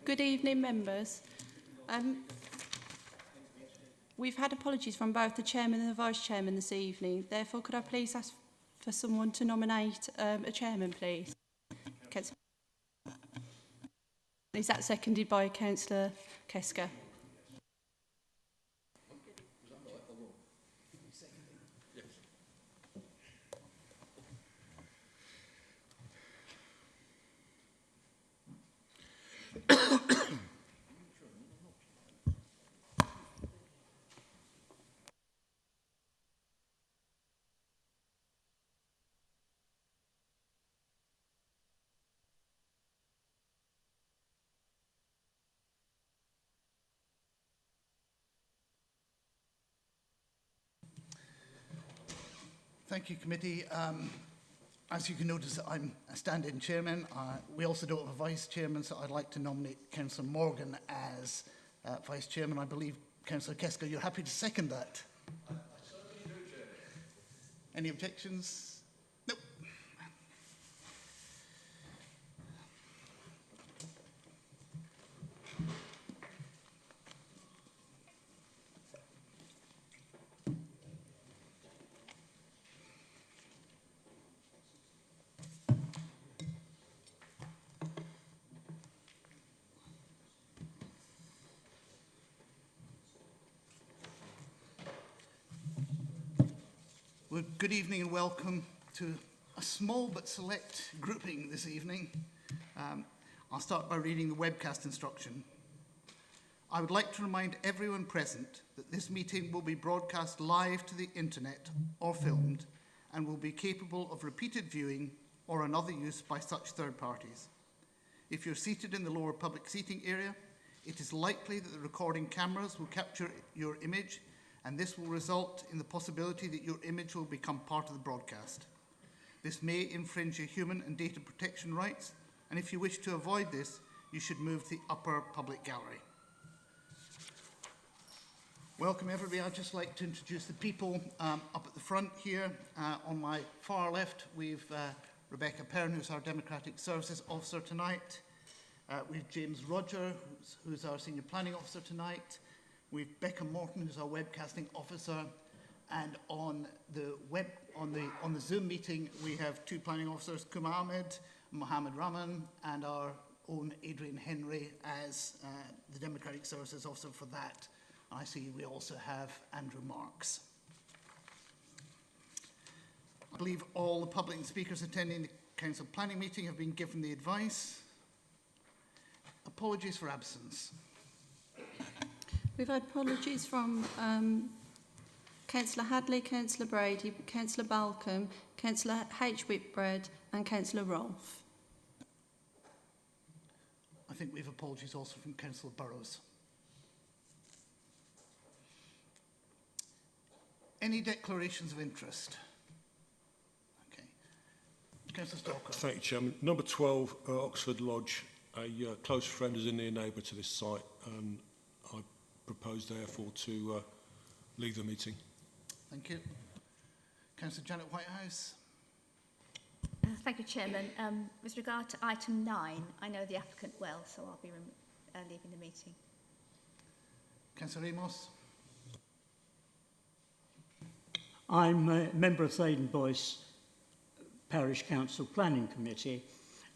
Good evening, members. We've had apologies from both the chairman and the vice chairman this evening. Therefore, could I please ask for someone to nominate a chairman, please? Is that seconded by Councillor Kesker? Thank you, committee. As you can notice, I'm a stand-in chairman. We also don't have a vice chairman, so I'd like to nominate Councillor Morgan as vice chairman. I believe, Councillor Kesker, you're happy to second that? I certainly do, Chairman. Any objections? Nope. Well, good evening and welcome to a small but select grouping this evening. I'll start by reading the webcast instruction. I would like to remind everyone present that this meeting will be broadcast live to the internet or filmed and will be capable of repeated viewing or another use by such third parties. If you're seated in the lower public seating area, it is likely that the recording cameras will capture your image, and this will result in the possibility that your image will become part of the broadcast. This may infringe your human and data protection rights, and if you wish to avoid this, you should move to the upper public gallery. Welcome everybody. I'd just like to introduce the people up at the front here. On my far left, we've Rebecca Perrin, who's our Democratic Services Officer tonight. We've James Roger, who's our Senior Planning Officer tonight. We've Becca Morton, who's our webcasting officer, and on the Zoom meeting we have two planning officers, Kuma Ahmed, Mohammed Rahman, and our own Adrian Henry as the Democratic Services Officer for that. I see we also have Andrew Marks. I believe all the public and speakers attending the Council Planning meeting have been given the advice. Apologies for absence. We've had apologies from Councillor Hadley, Councillor Brady, Councillor Balcombe, Councillor H. Whitbread and Councillor Rolfe. I think we have apologies also from Councillor Burrows. Any declarations of interest? Okay. Councillor Stalker. Thank you, Chairman. Number 12, Oxford Lodge. A close friend is a near neighbour to this site, and I propose therefore to leave the meeting. Thank you. Councillor Janet Whitehouse. Thank you, Chairman. With regard to item 9, I know the applicant well, so I'll be leaving the meeting. Councillor Amos. I'm a member of Thaden Boyce Parish Council Planning Committee.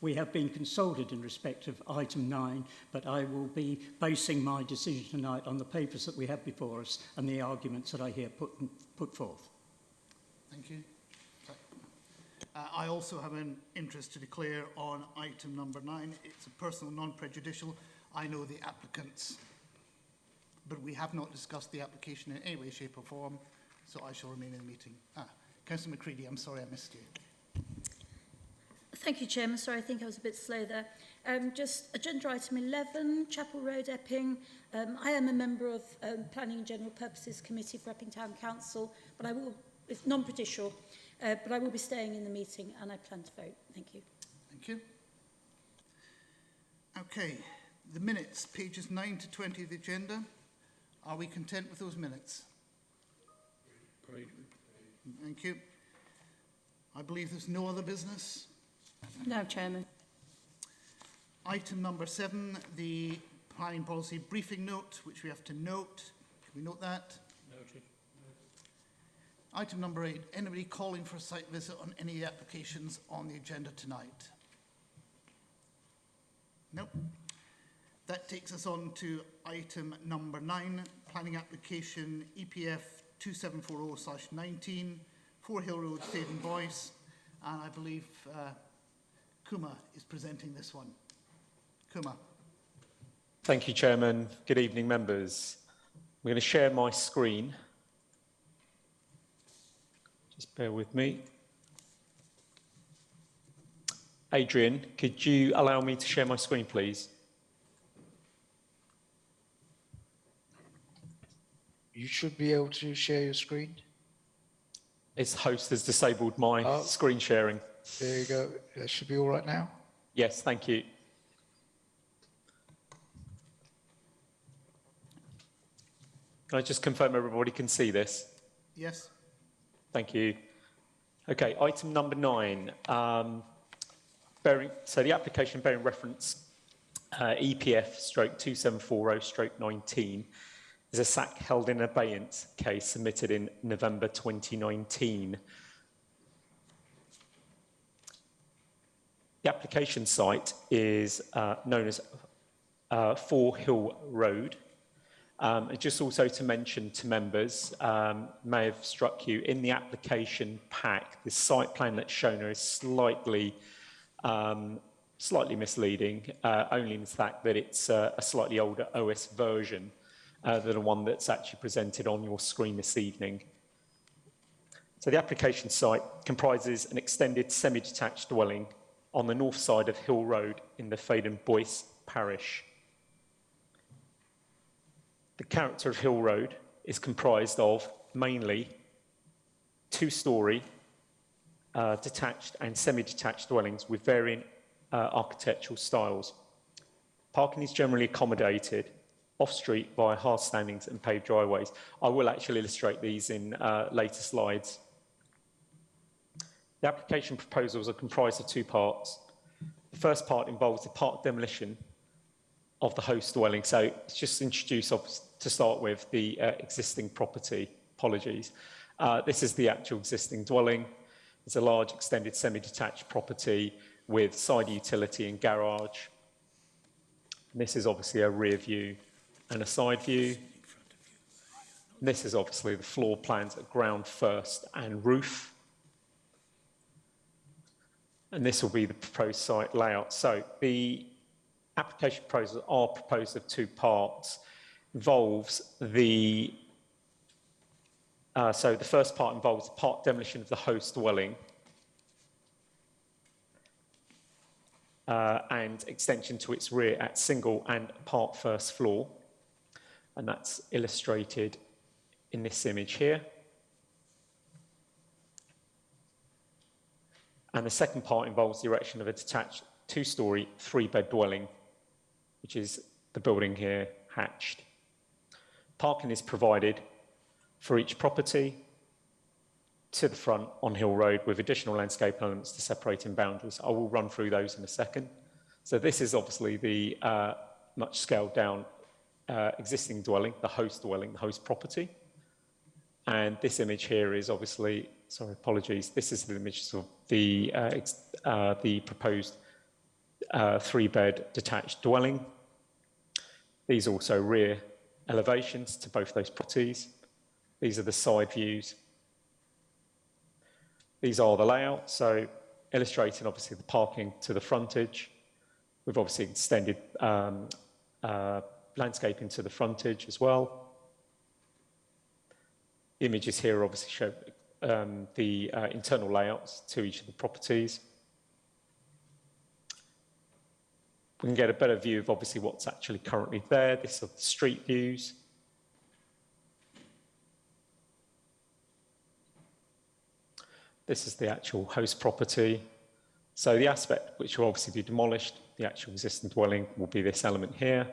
We have been consulted in respect of item 9, but I will be basing my decision tonight on the papers that we have before us and the arguments that I hear put forth. Thank you. I also have an interest to declare on item number 9. It's a personal non-prejudicial. I know the applicants, but we have not discussed the application in any way, shape or form, so I shall remain in the meeting. Councillor McCready, I'm sorry I missed you. Thank you, Chairman. Sorry, I think I was a bit slow there. Just agenda item 11, Chapel Road, Epping. I am a member of Planning and General Purposes Committee for Epping Town Council, but I will, it's non-prejudicial, but I will be staying in the meeting and I plan to vote. Thank you. Thank you. Okay, the minutes, pages 9 to 20 of the agenda. Are we content with those minutes? Great. Thank you. I believe there's no other business. No, Chairman. Item number 7, the planning policy briefing note, which we have to note. Can we note that? Noted. Item number 8, anybody calling for a site visit on any applications on the agenda tonight? Nope. That takes us on to item number 9, planning application EPF 2740/19, 4 Hill Road, Thaden Boyce, and I believe Kuma is presenting this one. Kuma. Thank you, Chairman. Good evening, members. I'm going to share my screen. Just bear with me. Adrian, could you allow me to share my screen, please? You should be able to share your screen. Its host has disabled my screen sharing. There you go. That should be all right now. Yes, thank you. Can I just confirm everybody can see this? Yes. Thank you. Okay, item number 9. So the application bearing reference EPF/2740/19 is a SAC held in abeyance case submitted in November 2019. The application site is known as 4 Hill Road. And just also to mention to members, may have struck you, in the application pack, the site plan that's shown is slightly misleading, only in the fact that it's a slightly older OS version than the one that's actually presented on your screen this evening. So the application site comprises an extended semi-detached dwelling on the north side of Hill Road in the Thaden Boyce parish. The character of Hill Road is comprised of mainly 2-storey detached and semi-detached dwellings with varying architectural styles. Parking is generally accommodated off-street via hard standings and paved driveways. I will actually illustrate these in later slides. The application proposals are comprised of 2 parts. The first part involves the part demolition of the host dwelling. So let's just introduce, to start with, the existing property. Apologies. This is the actual existing dwelling. It's a large extended semi-detached property with side utility and garage. And this is obviously a rear view and a side view. And this is obviously the floor plans at ground first and roof. And this will be the proposed site layout. So the application proposals are proposed of 2 parts. Involves the so the first part involves the part demolition of the host dwelling and extension to its rear at single and part first floor, and that's illustrated in this image here. And the second part involves the erection of a detached 2-storey 3-bed dwelling, which is the building here hatched. Parking is provided for each property to the front on Hill Road with additional landscape elements to separate in boundaries. I will run through those in a second. So this is obviously the much scaled down existing dwelling, the host property. And this image here is obviously, sorry, apologies, this is the image of the proposed 3-bed detached dwelling. These are also rear elevations to both those properties. These are the side views. These are the layouts, so illustrating obviously the parking to the frontage. We've obviously extended landscaping to the frontage as well. The images here obviously show the internal layouts to each of the properties. We can get a better view of obviously what's actually currently there. These are the street views. This is the actual host property. So the aspect which will obviously be demolished, the actual existing dwelling, will be this element here.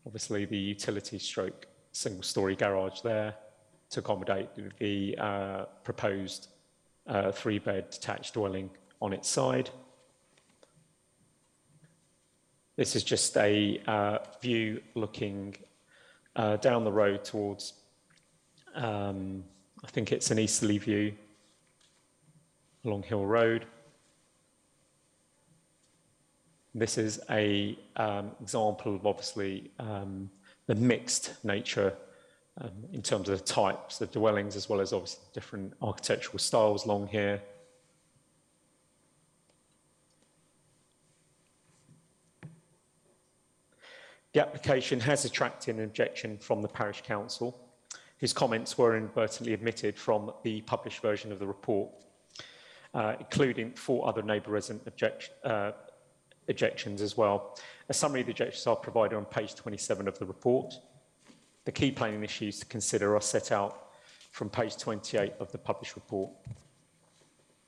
Obviously the utility stroke single-storey garage there to accommodate the proposed 3-bed detached dwelling on its side. This is just a view looking down the road towards, I think it's an easterly view along Hill Road. This is a example of obviously the mixed nature in terms of the types of dwellings, as well as obviously different architectural styles along here. The application has attracted an objection from the Parish Council, whose comments were inadvertently omitted from the published version of the report, including 4 other neighbour resident objections as well. A summary of the objections are provided on page 27 of the report. The key planning issues to consider are set out from page 28 of the published report.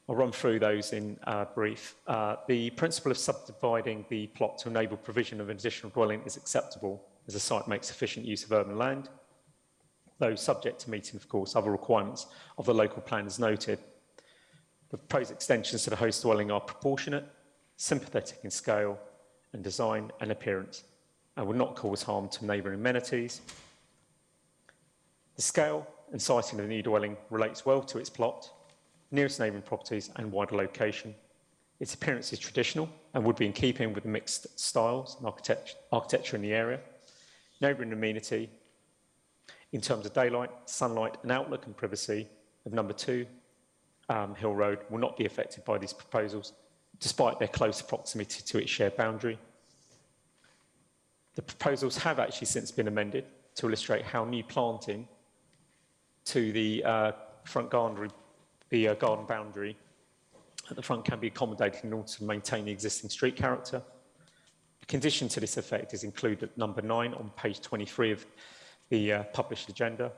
I'll run through those in brief. The principle of subdividing the plot to enable provision of an additional dwelling is acceptable as the site makes sufficient use of urban land, though subject to meeting, of course, other requirements of the local plan as noted. The proposed extensions to the host dwelling are proportionate, sympathetic in scale and design and appearance, and will not cause harm to neighbouring amenities. The scale and siting of the new dwelling relates well to its plot, nearest neighbouring properties and wider location. Its appearance is traditional and would be in keeping with the mixed styles and architecture in the area. Neighbouring amenity in terms of daylight, sunlight and outlook and privacy of number 2 Hill Road will not be affected by these proposals, despite their close proximity to its shared boundary. The proposals have actually since been amended to illustrate how new planting to the front garden, garden boundary at the front can be accommodated in order to maintain the existing street character. A condition to this effect is included at number 9 on page 23 of the published agenda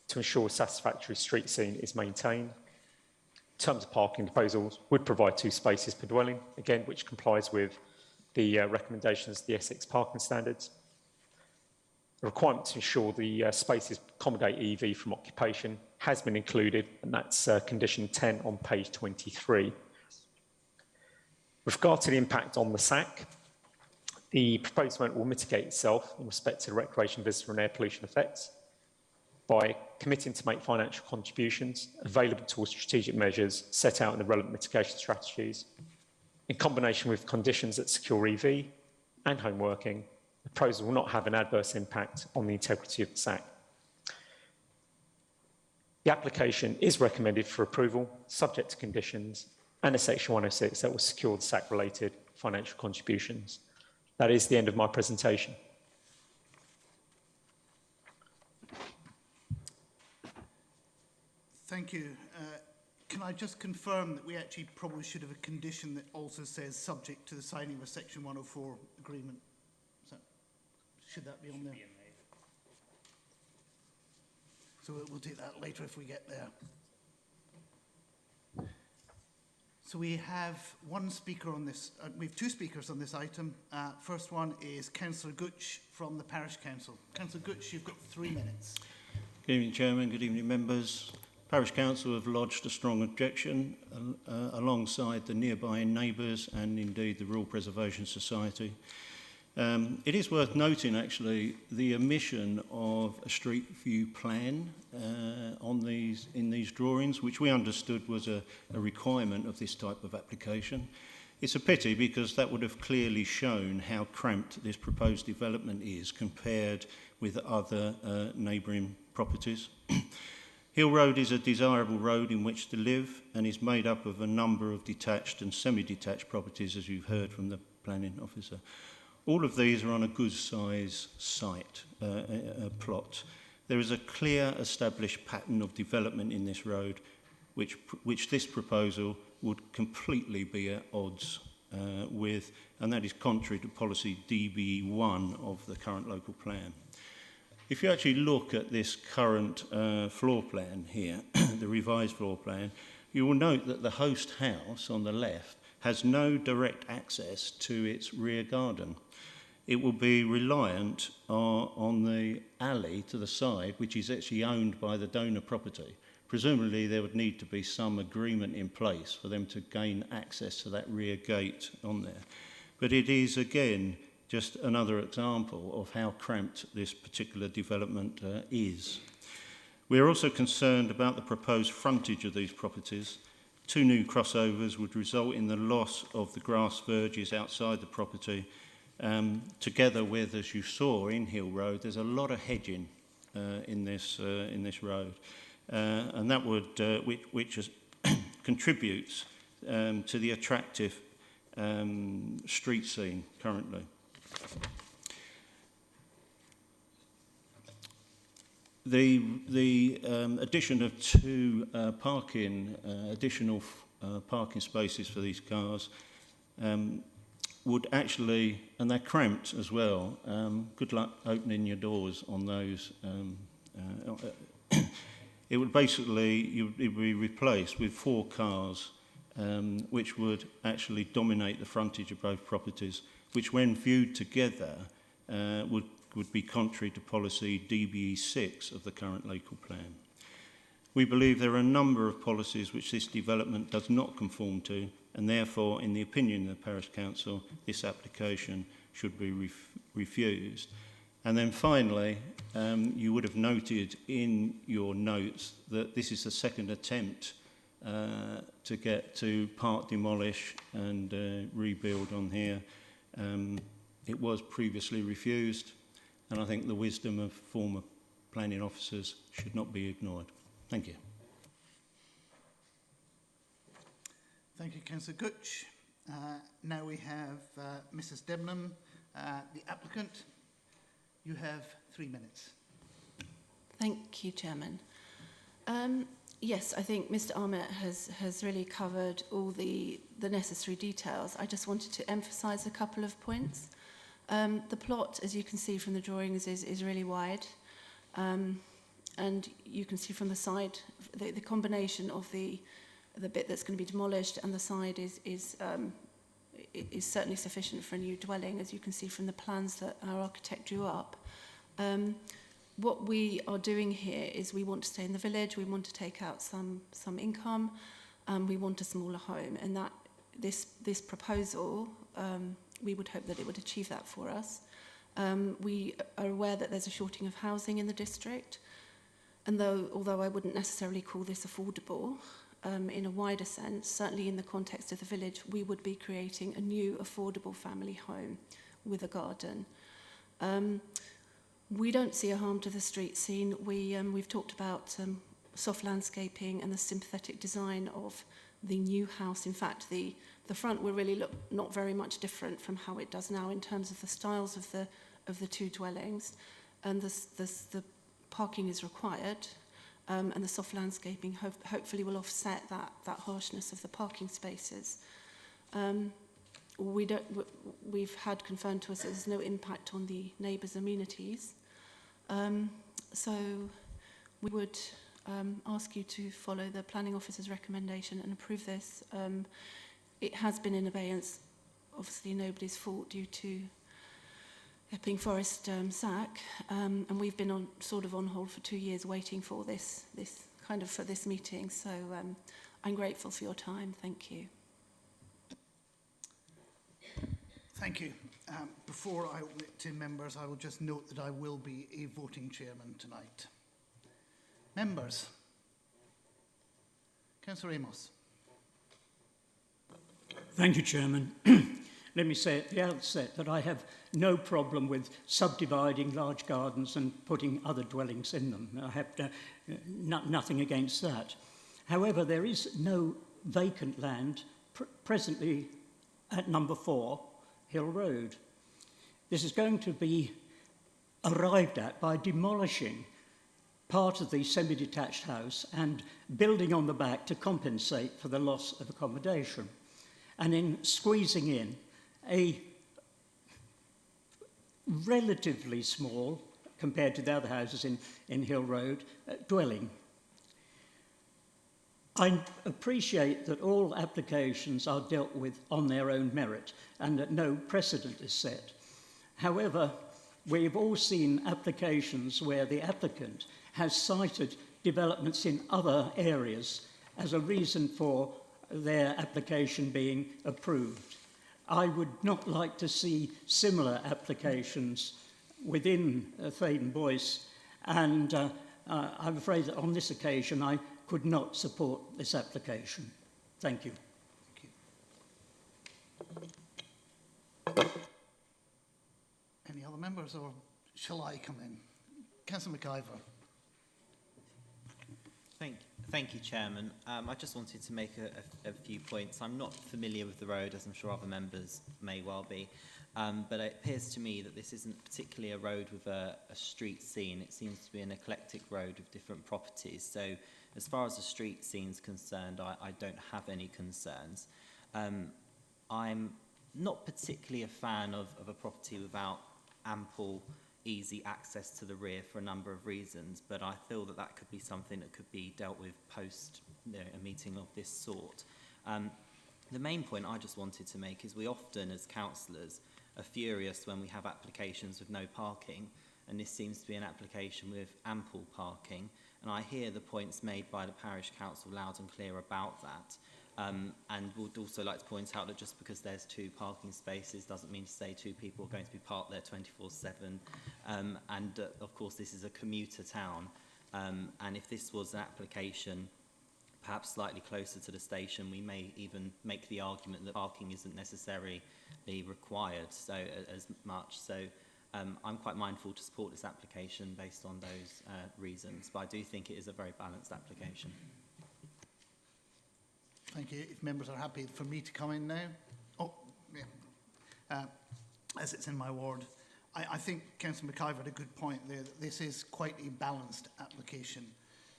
to ensure satisfactory street scene is maintained. In terms of parking, proposals would provide 2 spaces per dwelling, again, which complies with the recommendations of the Essex parking standards. A requirement to ensure the spaces accommodate EV from occupation has been included, and that's condition 10 on page 23. With regard to the impact on the SAC, the proposed amendment will mitigate itself in respect to the recreation, visitor and air pollution effects by committing to make financial contributions available towards strategic measures set out in the relevant mitigation strategies. In combination with conditions that secure EV and home working, the proposal will not have an adverse impact on the integrity of the SAC. The application is recommended for approval, subject to conditions, and a section 106 that will secure the SAC-related financial contributions. That is the end of my presentation. Thank you. Can I just confirm that we actually probably should have a condition that also says subject to the signing of a Section 104 agreement? Should that be on there? So we'll do that later if we get there. So we have one speaker on this. We have 2 speakers on this item. First one is Councillor Gooch from the Parish Council. Councillor Gooch, you've got 3 minutes. Good evening, Chairman. Good evening, members. Parish Council have lodged a strong objection alongside the nearby neighbours and indeed the Rural Preservation Society. It is worth noting, actually, the omission of a street view plan in these drawings, which we understood was a requirement of this type of application. It's a pity because that would have clearly shown how cramped this proposed development is compared with other neighbouring properties. Hill Road is a desirable road in which to live and is made up of a number of detached and semi-detached properties, as you've heard from the planning officer. All of these are on a good size site, plot. There is a clear established pattern of development in this road, which this proposal would completely be at odds with, and that is contrary to policy DB1 of the current local plan. If you actually look at this current floor plan here, the revised floor plan, you will note that the host house on the left has no direct access to its rear garden. It will be reliant on the alley to the side, which is actually owned by the donor property. Presumably there would need to be some agreement in place for them to gain access to that rear gate on there. But it is, again, just another example of how cramped this particular development is. We are also concerned about the proposed frontage of these properties. 2 new crossovers would result in the loss of the grass verges outside the property, together with, as you saw in Hill Road, there's a lot of hedging in this road, and that would which contributes to the attractive street scene currently. The addition of 2 additional parking spaces for these cars would actually, and they're cramped as well, good luck opening your doors on those. It would basically, it would be replaced with 4 cars, which would actually dominate the frontage of both properties, which when viewed together would be contrary to policy DBE 6 of the current local plan. We believe there are a number of policies which this development does not conform to, and therefore, in the opinion of the Parish Council, this application should be refused. And then finally, you would have noted in your notes that this is the second attempt to get to part demolish and rebuild on here. It was previously refused, and I think the wisdom of former planning officers should not be ignored. Thank you. Thank you, Councillor Gooch. Now we have Mrs. Debenham, the applicant. You have 3 minutes. Thank you, Chairman. Yes, I think Mr. Ahmet has really covered all the necessary details. I just wanted to emphasise a couple of points. The plot, as you can see from the drawings, is really wide. And you can see from the side, the combination of the bit that's going to be demolished and the side is certainly sufficient for a new dwelling, as you can see from the plans that our architect drew up. What we are doing here is we want to stay in the village, we want to take out some income, we want a smaller home, and that this proposal, we would hope that it would achieve that for us. We are aware that there's a shortage of housing in the district, and although I wouldn't necessarily call this affordable, in a wider sense, certainly in the context of the village, we would be creating a new affordable family home with a garden. We don't see a harm to the street scene. We've talked about soft landscaping and the sympathetic design of the new house. In fact, the front will really look not very much different from how it does now in terms of the styles of the 2 dwellings, and the parking is required. And the soft landscaping hopefully will offset that harshness of the parking spaces. We've had confirmed to us that there's no impact on the neighbours' amenities. So we would ask you to follow the planning officer's recommendation and approve this. It has been in abeyance, obviously nobody's fault, due to Epping Forest sack, and we've been on hold for 2 years waiting for this meeting. So I'm grateful for your time. Thank you. Thank you. Before I open it to members, I will just note that I will be a voting chairman tonight. Members. Councillor Amos. Thank you, Chairman. Let me say at the outset that I have no problem with subdividing large gardens and putting other dwellings in them. I have nothing against that. However, there is no vacant land presently at number 4, Hill Road. This is going to be arrived at by demolishing part of the semi-detached house and building on the back to compensate for the loss of accommodation, and in squeezing in a relatively small, compared to the other houses in Hill Road, dwelling. I appreciate that all applications are dealt with on their own merit and that no precedent is set. However, we've all seen applications where the applicant has cited developments in other areas as a reason for their application being approved. I would not like to see similar applications within Thaden Boyce, and I'm afraid that on this occasion I could not support this application. Thank you. Any other members, or shall I come in? Councillor McIver. Thank you, Chairman. I just wanted to make a few points. I'm not familiar with the road, as I'm sure other members may well be, but it appears to me that this isn't particularly a road with a street scene. It seems to be an eclectic road with different properties. So as far as the street scene is concerned, I don't have any concerns. I'm not particularly a fan of a property without ample easy access to the rear for a number of reasons, but I feel that that could be something that could be dealt with post a meeting of this sort. The main point I just wanted to make is we often, as councillors, are furious when we have applications with no parking, and this seems to be an application with ample parking, and I hear the points made by the parish council loud and clear about that. And would also like to point out that just because there's 2 parking spaces doesn't mean to say 2 people are going to be parked there 24/7. Of course, this is a commuter town. And if this was an application perhaps slightly closer to the station, we may even make the argument that parking isn't necessarily required as much. So I'm quite mindful to support this application based on those reasons. But I do think it is a very balanced application. Thank you. If members are happy for me to come in now. Oh, yeah. As it's in my ward. I think Councillor McIver had a good point there. That this is quite a balanced application.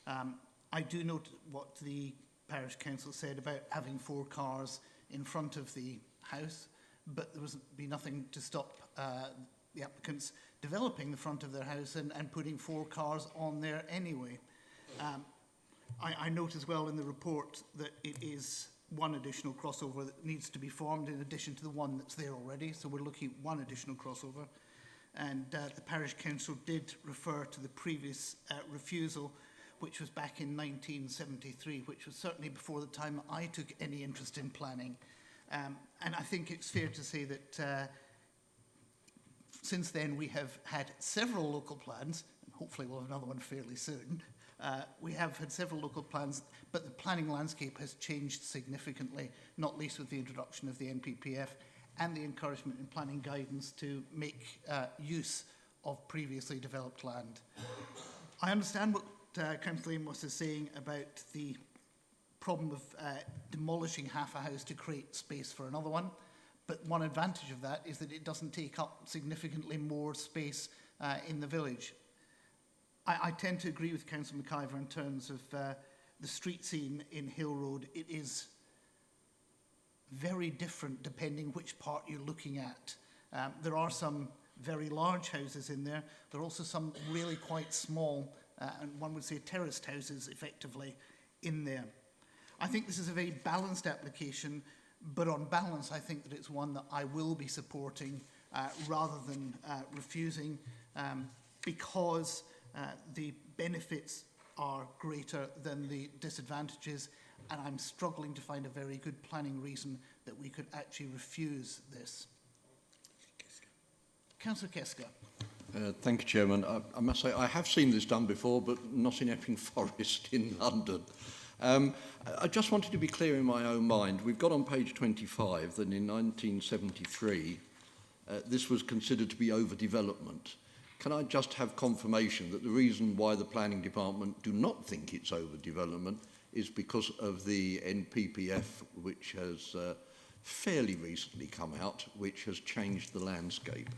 I do note what the parish council said about having 4 cars in front of the house, but there would be nothing to stop the applicants developing the front of their house and putting 4 cars on there anyway. I note as well in the report that it is 1 additional crossover that needs to be formed in addition to the one that's there already. So we're looking at 1 additional crossover. And the parish council did refer to the previous refusal, which was back in 1973, which was certainly before the time I took any interest in planning. And I think it's fair to say that since then we have had several local plans, and hopefully we'll have another one fairly soon. We have had several local plans, but the planning landscape has changed significantly, not least with the introduction of the NPPF and the encouragement in planning guidance to make use of previously developed land. I understand what Councillor Amos is saying about the problem of demolishing half a house to create space for another one, but one advantage of that is that it doesn't take up significantly more space in the village. I tend to agree with Councillor McIver in terms of the street scene in Hill Road. It is very different depending which part you're looking at. There are some very large houses in there. There are also some really quite small, and one would say terraced houses effectively in there. I think this is a very balanced application, but on balance I think that it's one that I will be supporting rather than refusing because the benefits are greater than the disadvantages, and I'm struggling to find a very good planning reason that we could actually refuse this. Councillor Keska. Thank you, Chairman. I must say I have seen this done before, but not in Epping Forest in London. I just wanted to be clear in my own mind. We've got on page 25 that in 1973 this was considered to be overdevelopment. Can I just have confirmation that the reason why the planning department do not think it's overdevelopment is because of the NPPF, which has fairly recently come out, which has changed the landscape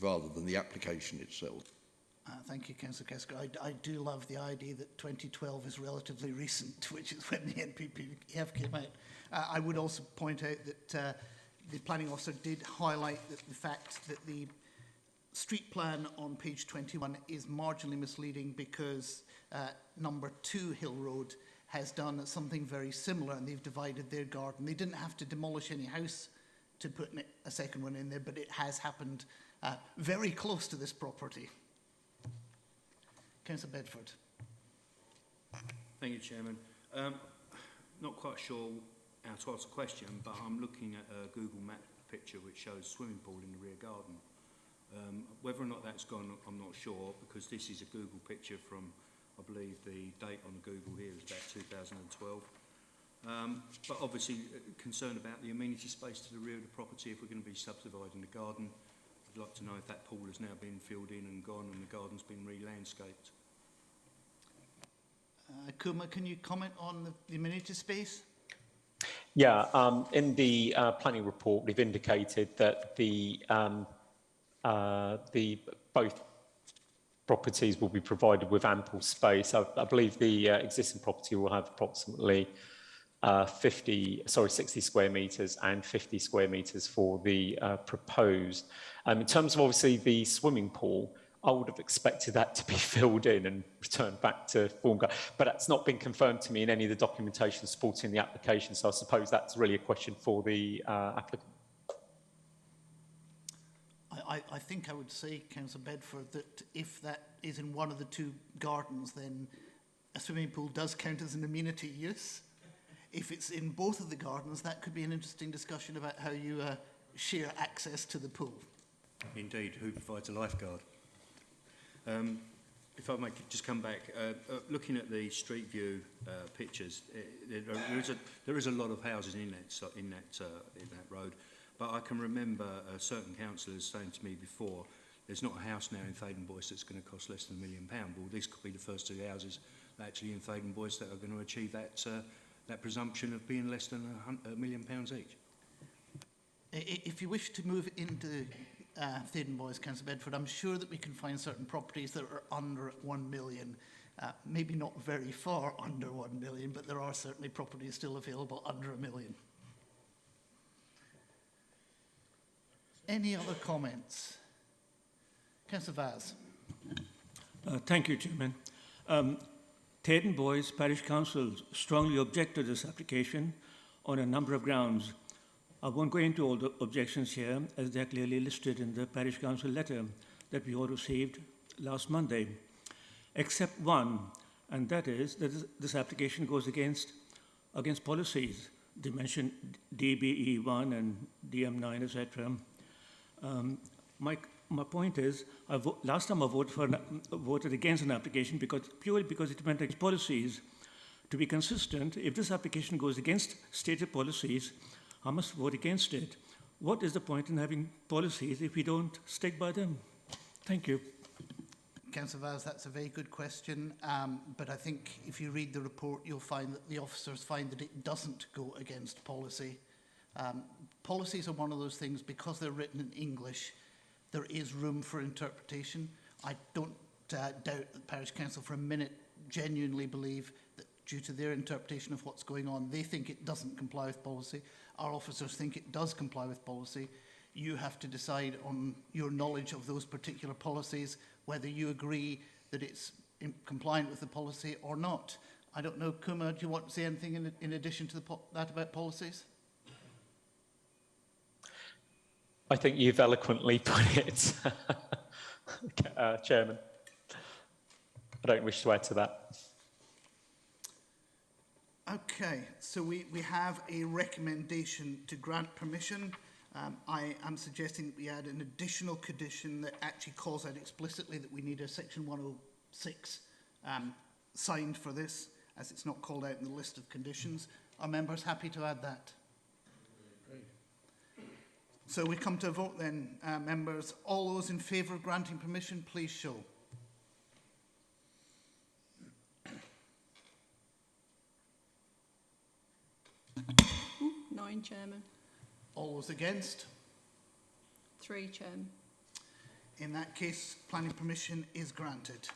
rather than the application itself? Thank you, Councillor Kesker. I do love the idea that 2012 is relatively recent, which is when the NPPF came out. I would also point out that the planning officer did highlight the fact that the street plan on page 21 is marginally misleading because number 2 Hill Road has done something very similar, and they've divided their garden. They didn't have to demolish any house to put a second one in there, but it has happened very close to this property. Councillor Bedford. Thank you, Chairman. Not quite sure how to ask a question, but I'm looking at a Google Map picture which shows swimming pool in the rear garden. Whether or not that's gone, I'm not sure, because this is a Google picture from, I believe the date on the Google here is about 2012. But obviously concerned about the amenity space to the rear of the property. If we're going to be subdividing the garden, I'd like to know if that pool has now been filled in and gone and the garden's been re-landscaped. Kuma, can you comment on the amenity space? Yeah, in the planning report, we've indicated that the both properties will be provided with ample space. I believe the existing property will have approximately 60 square metres and 50 square metres for the proposed. In terms of obviously the swimming pool, I would have expected that to be filled in and returned back to form, but that's not been confirmed to me in any of the documentation supporting the application, so I suppose that's really a question for the applicant. I think I would say, Councillor Bedford, that if that is in one of the two gardens, then a swimming pool does count as an amenity use. If it's in both of the gardens, that could be an interesting discussion about how you share access to the pool. Indeed, who provides a lifeguard? If I might just come back, looking at the street view pictures, there is a lot of houses in that road. But I can remember certain councillors saying to me before, there's not a house now in Thaden Boyce that's going to cost less than £1 million. Well, these could be the first two houses actually in Thaden Boyce that are going to achieve that presumption of being less than £1 million each. If you wish to move into Thaden Boyce, Councillor Bedford, I'm sure that we can find certain properties that are under 1 million. Maybe not very far under 1 million, but there are certainly properties still available under £1 million. Any other comments? Councillor Vaz. Thank you, Chairman. Thaden Boyce Parish Council strongly object to this application on a number of grounds. I won't go into all the objections here, as they're clearly listed in the Parish Council letter that we all received last Monday, except one, and that is that this application goes against policies. They mention DBE1 and DM9, etc. My point is, last time I voted against an application purely because it meant against policies. To be consistent, if this application goes against stated policies, I must vote against it. What is the point in having policies if we don't stick by them? Thank you. Councillor Vaz, that's a very good question, but I think if you read the report, you'll find that the officers find that it doesn't go against policy. Policies are one of those things, because they're written in English, there is room for interpretation. I don't doubt that Parish Council for a minute genuinely believe that due to their interpretation of what's going on, they think it doesn't comply with policy. Our officers think it does comply with policy. You have to decide on your knowledge of those particular policies, whether you agree that it's compliant with the policy or not. I don't know, Kuma, do you want to say anything in addition to that about policies? I think you've eloquently put it, Chairman. I don't wish to add to that. Okay, so we have a recommendation to grant permission. I am suggesting that we add an additional condition that actually calls out explicitly that we need a section 106 signed for this, as it's not called out in the list of conditions. Are members happy to add that? So we come to a vote then, members. All those in favour of granting permission, please show. Nine, Chairman. All those against? 3, Chairman. In that case, planning permission is granted.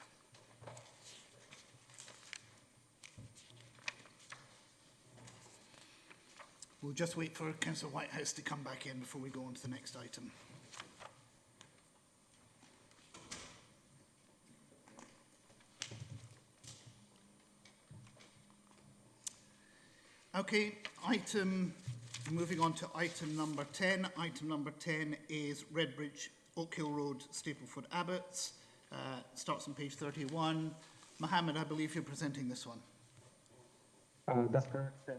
We'll just wait for Councillor Whitehouse to come back in before we go on to the next item. Okay, moving on to item number 10. Item number 10 is Redbridge, Oak Hill Road, Stapleford Abbots. Starts on page 31. Mohammed, I believe you're presenting this one. That's correct.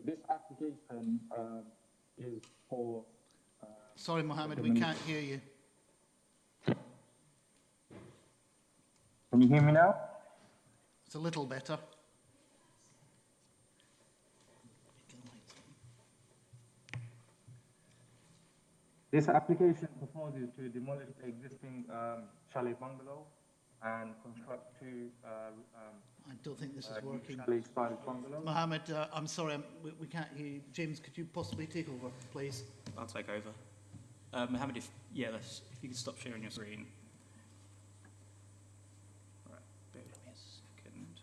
This application is for... Sorry, Mohammed, we can't hear you. Can you hear me now? It's a little better. This application proposes to demolish the existing chalet bungalow and construct two I don't think this is working. chalet-style bungalows. Mohammed, I'm sorry, we can't hear you. James, could you possibly take over, please? I'll take over. Mohammed, if you could stop sharing your screen. Right, bear with me a second.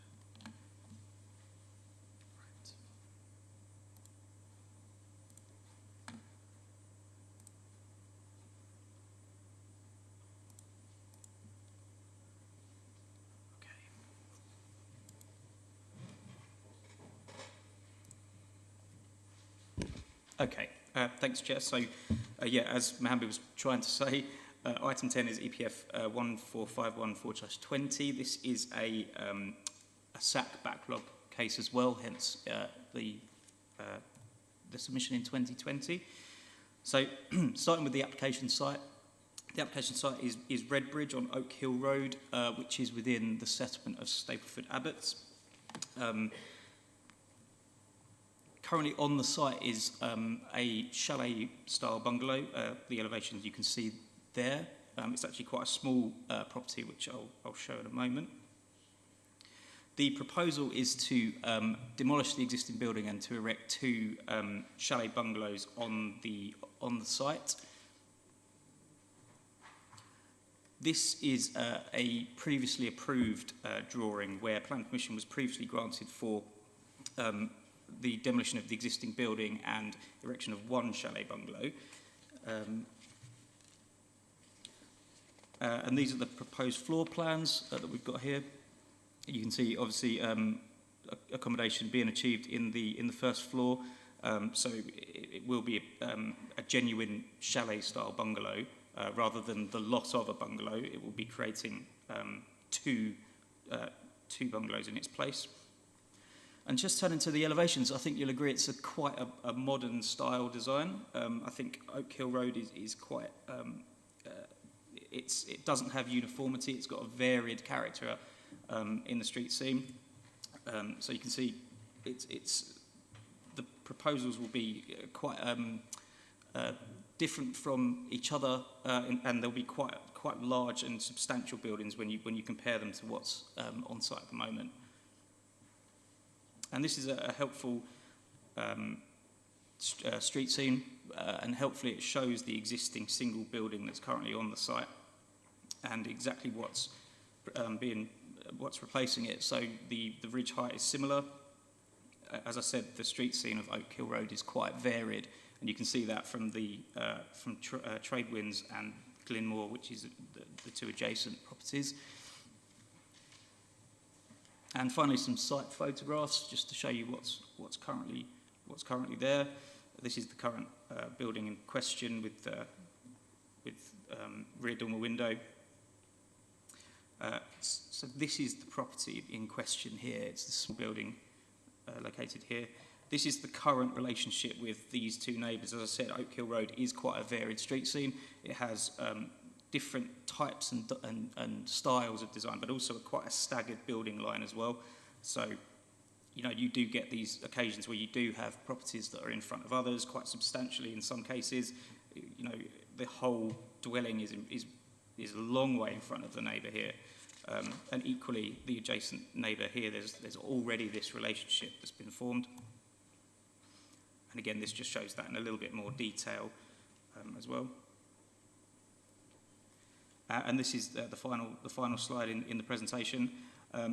Right. Okay, thanks, Chair. So, as Mohammed was trying to say, item 10 is EPF 14514/20. This is a SAC backlog case as well, hence the submission in 2020. So, starting with the application site. The application site is Redbridge on Oak Hill Road, which is within the settlement of Stapleford Abbots. Currently on the site is a chalet-style bungalow. The elevations you can see there. It's actually quite a small property, which I'll show in a moment. The proposal is to demolish the existing building and to erect two chalet bungalows on the site. This is a previously approved drawing where Planning Permission was previously granted for the demolition of the existing building and erection of one chalet bungalow. And these are the proposed floor plans that we've got here. You can see, obviously, accommodation being achieved in the first floor. So it will be a genuine chalet-style bungalow rather than the lot of a bungalow. It will be creating two bungalows in its place. And just turning to the elevations, I think you'll agree it's quite a modern style design. I think Oak Hill Road is quite, it doesn't have uniformity. It's got a varied character in the street scene. So you can see the proposals will be quite different from each other, and there'll be quite large and substantial buildings when you compare them to what's on site at the moment. And this is a helpful street scene, and helpfully it shows the existing single building that's currently on the site and exactly what's replacing it. So the ridge height is similar. As I said, the street scene of Oak Hill Road is quite varied, and you can see that from Tradewinds and Glenmore, which is the two adjacent properties. And finally, some site photographs just to show you what's currently there. This is the current building in question with rear dormer window. So this is the property in question here. It's the small building located here. This is the current relationship with these two neighbours. As I said, Oak Hill Road is quite a varied street scene. It has different types and styles of design, but also quite a staggered building line as well. So, you do get these occasions where you do have properties that are in front of others quite substantially in some cases. The whole dwelling is a long way in front of the neighbour here. And equally, the adjacent neighbour here, there's already this relationship that's been formed. And again, this just shows that in a little bit more detail as well. And this is the final slide in the presentation.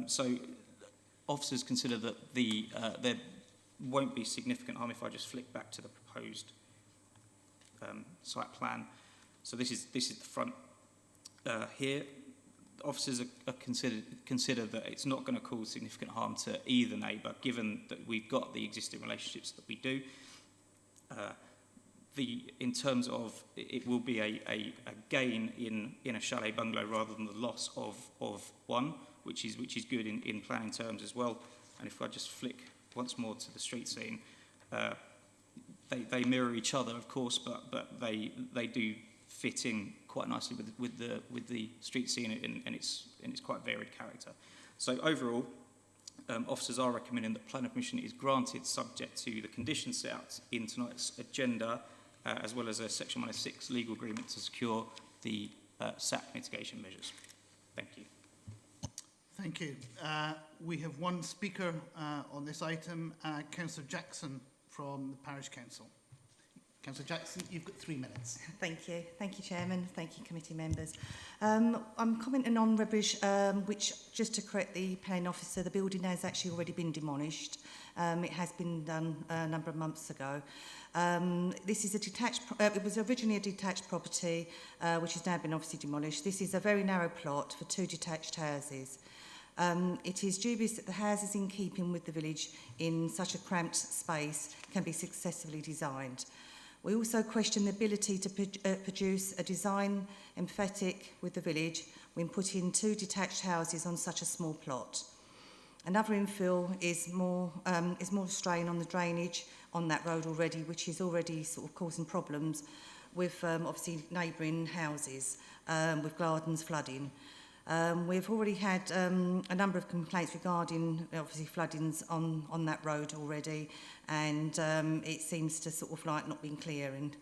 So officers consider that there won't be significant harm if I just flick back to the proposed site plan. So this is the front here. Officers are consider that it's not going to cause significant harm to either neighbour, given that we've got the existing relationships that we do. In terms of it will be a gain in a chalet bungalow rather than the loss of one, which is good in planning terms as well. And if I just flick once more to the street scene, They mirror each other, of course, but they do fit in quite nicely with the street scene and its quite varied character. So overall, officers are recommending that planning permission is granted subject to the conditions set out in tonight's agenda, as well as a Section 106 legal agreement to secure the SAP mitigation measures. Thank you. Thank you. We have one speaker on this item, Councillor Jackson from the Parish Council. Councillor Jackson, you've got 3 minutes. Thank you. Thank you, Chairman. Thank you, committee members. I'm commenting on rubbish, which, just to correct the planning officer, the building has actually already been demolished. It has been done a number of months ago. This is a detached, it was originally a detached property, which has now been obviously demolished. This is a very narrow plot for 2 detached houses. It is dubious that the houses in keeping with the village in such a cramped space can be successfully designed. We also question the ability to produce a design empathetic with the village when putting 2 detached houses on such a small plot. Another infill is more strain on the drainage on that road already, which is already sort of causing problems with obviously neighbouring houses, with gardens flooding. We've already had a number of complaints regarding obviously floodings on that road already, and it seems to sort of like not being clearing.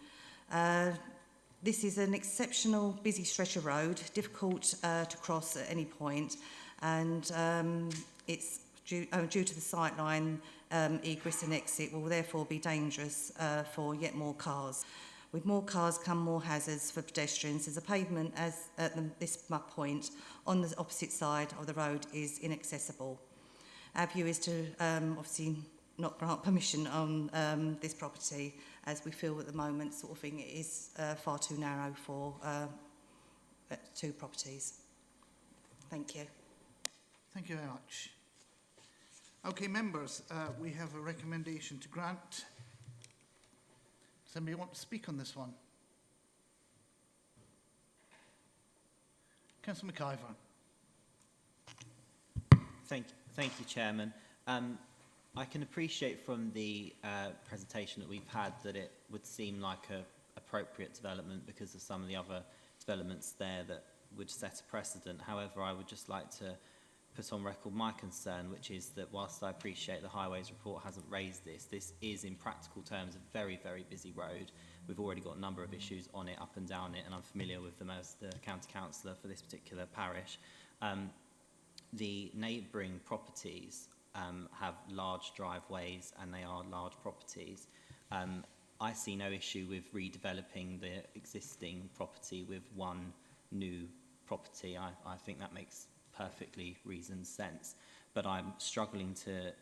This is an exceptional busy stretch of road, difficult to cross at any point, and it's due to the sightline, egress and exit will therefore be dangerous for yet more cars. With more cars come more hazards for pedestrians, as a pavement at this point on the opposite side of the road is inaccessible. Our view is to obviously not grant permission on this property, as we feel at the moment sort of thing it is far too narrow for 2 properties. Thank you. Thank you very much. Okay, members, we have a recommendation to grant. Does anybody want to speak on this one? Councillor McIver. Thank you, Chairman. I can appreciate from the presentation that we've had that it would seem like an appropriate development because of some of the other developments there that would set a precedent. However, I would just like to put on record my concern, which is that whilst I appreciate the Highways report hasn't raised this, this is in practical terms a very, very busy road. We've already got a number of issues on it, up and down it, and I'm familiar with them as the county councillor for this particular parish. The neighbouring properties have large driveways and they are large properties. I see no issue with redeveloping the existing property with one new property. I think that makes perfectly reasoned sense, but I'm struggling to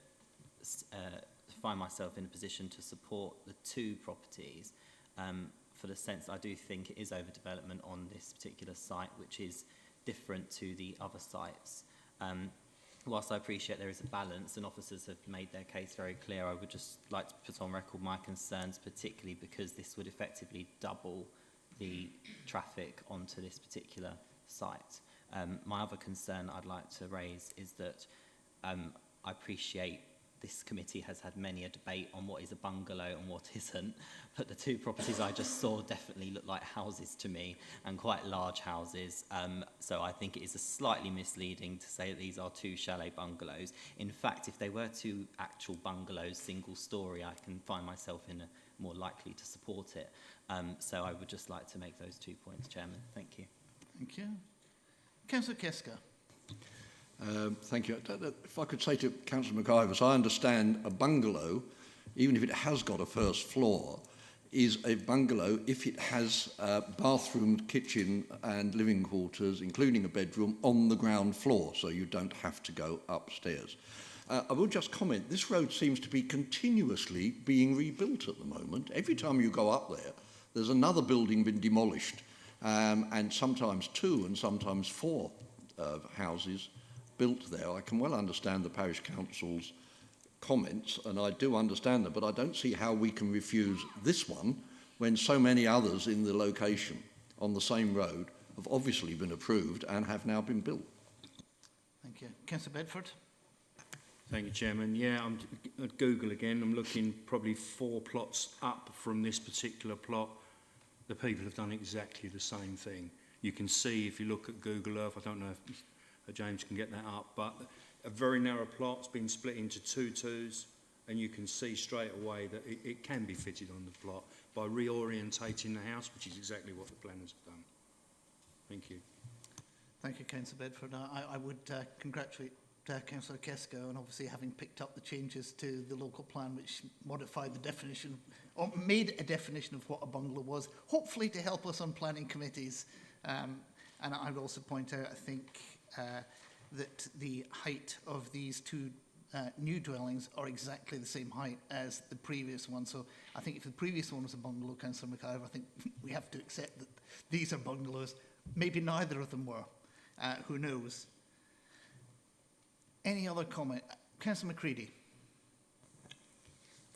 find myself in a position to support the 2 properties for the sense I do think it is overdevelopment on this particular site, which is different to the other sites. Whilst I appreciate there is a balance and officers have made their case very clear, I would just like to put on record my concerns, particularly because this would effectively double the traffic onto this particular site. My other concern I'd like to raise is that I appreciate this committee has had many a debate on what is a bungalow and what isn't, but the 2 properties I just saw definitely look like houses to me, and quite large houses. So I think it is slightly misleading to say that these are 2 chalet bungalows. In fact, if they were 2 actual bungalows, single story, I can find myself in a more likely to support it. So I would just like to make those 2 points, Chairman. Thank you. Thank you. Councillor Keska. Thank you. If I could say to Councillor McIver, I understand a bungalow, even if it has got a first floor, is a bungalow if it has a bathroom, kitchen and living quarters, including a bedroom, on the ground floor, so you don't have to go upstairs. I will just comment, this road seems to be continuously being rebuilt at the moment. Every time you go up there, there's another building been demolished, and sometimes 2 and sometimes 4 houses built there. I can well understand the parish council's comments, and I do understand them, but I don't see how we can refuse this one when so many others in the location on the same road have obviously been approved and have now been built. Thank you. Councillor Bedford. Thank you, Chairman. Yeah, I'm at Google again. I'm looking probably 4 plots up from this particular plot. The people have done exactly the same thing. You can see if you look at Google Earth, I don't know if James can get that up, but a very narrow plot's been split into 2 twos, and you can see straight away that it can be fitted on the plot by reorientating the house, which is exactly what the planners have done. Thank you. Thank you, Councillor Bedford. I would congratulate Councillor Kesko on obviously having picked up the changes to the local plan, which modified the definition, or made a definition of what a bungalow was, hopefully to help us on planning committees. And I would also point out, I think, that the height of these 2 new dwellings are exactly the same height as the previous one. So I think if the previous one was a bungalow, Councillor McIver, I think we have to accept that these are bungalows. Maybe neither of them were. Who knows? Any other comment? Councillor Macready.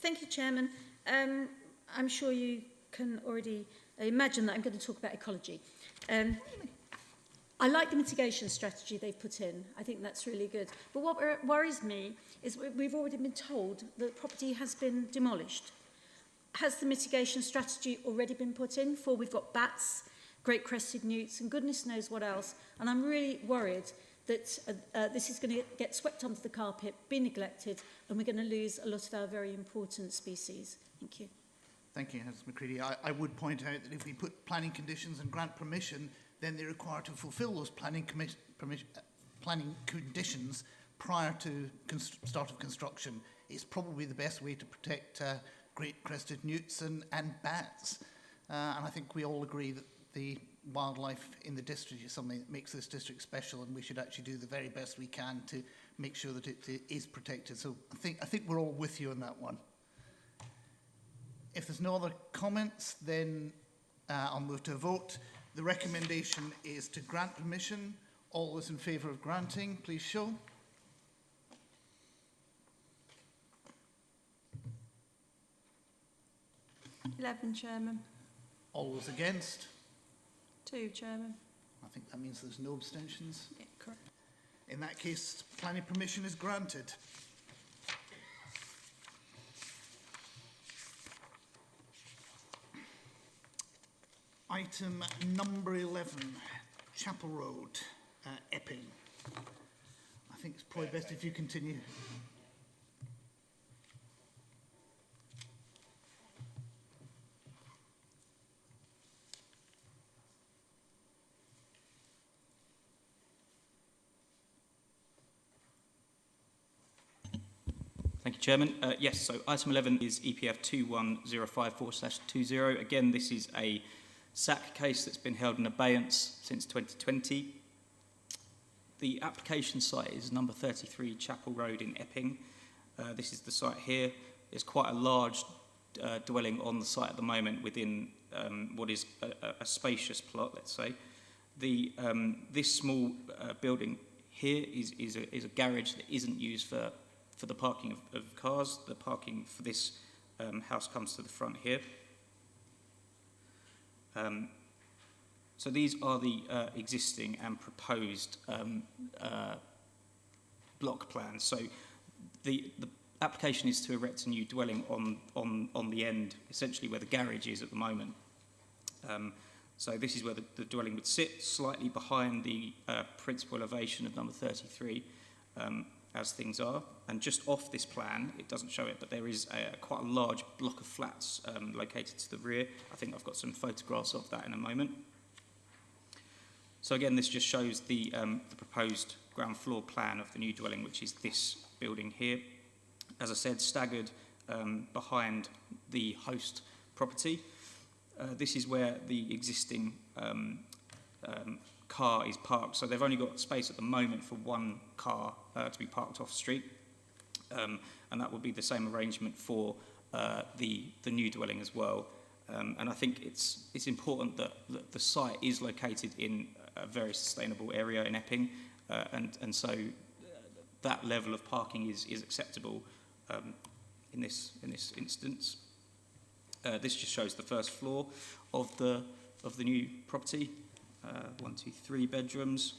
Thank you, Chairman. I'm sure you can already imagine that I'm going to talk about ecology. I like the mitigation strategy they've put in. I think that's really good. But what worries me is we've already been told that the property has been demolished. Has the mitigation strategy already been put in? For we've got bats, great crested newts, and goodness knows what else. And I'm really worried that this is going to get swept under the carpet, be neglected, and we're going to lose a lot of our very important species. Thank you. Thank you, Councillor Macready. I would point out that if we put planning conditions and grant permission, then they're required to fulfil those planning conditions prior to start of construction. It's probably the best way to protect great crested newts and bats. And I think we all agree that the wildlife in the district is something that makes this district special, and we should actually do the very best we can to make sure that it is protected. So I think we're all with you on that one. If there's no other comments, then I'll move to a vote. The recommendation is to grant permission. All those in favour of granting, please show. Eleven, Chairman. All those against? 2, Chairman. I think that means there's no abstentions. Yeah, correct. In that case, planning permission is granted. Item number 11, Chapel Road, Epping. I think it's probably best if you continue. Thank you, Chairman. Yes, so item 11 is EPF 21054/20. Again, this is a SAC case that's been held in abeyance since 2020. The application site is number 33 Chapel Road in Epping. This is the site here. There's quite a large dwelling on the site at the moment within what is a spacious plot, let's say. This small building here is a garage that isn't used for the parking of cars. The parking for this house comes to the front here. So these are the existing and proposed block plans. So the application is to erect a new dwelling on the end, essentially where the garage is at the moment. So this is where the dwelling would sit, slightly behind the principal elevation of number 33, as things are. And just off this plan, it doesn't show it, but there is quite a large block of flats located to the rear. I think I've got some photographs of that in a moment. So again, this just shows the proposed ground floor plan of the new dwelling, which is this building here. As I said, staggered behind the host property. This is where the existing car is parked. So they've only got space at the moment for one car to be parked off street. And that will be the same arrangement for the new dwelling as well. And I think it's important that the site is located in a very sustainable area in Epping, and so that level of parking is acceptable in this instance. This just shows the first floor of the new property. 1, 2, 3 bedrooms.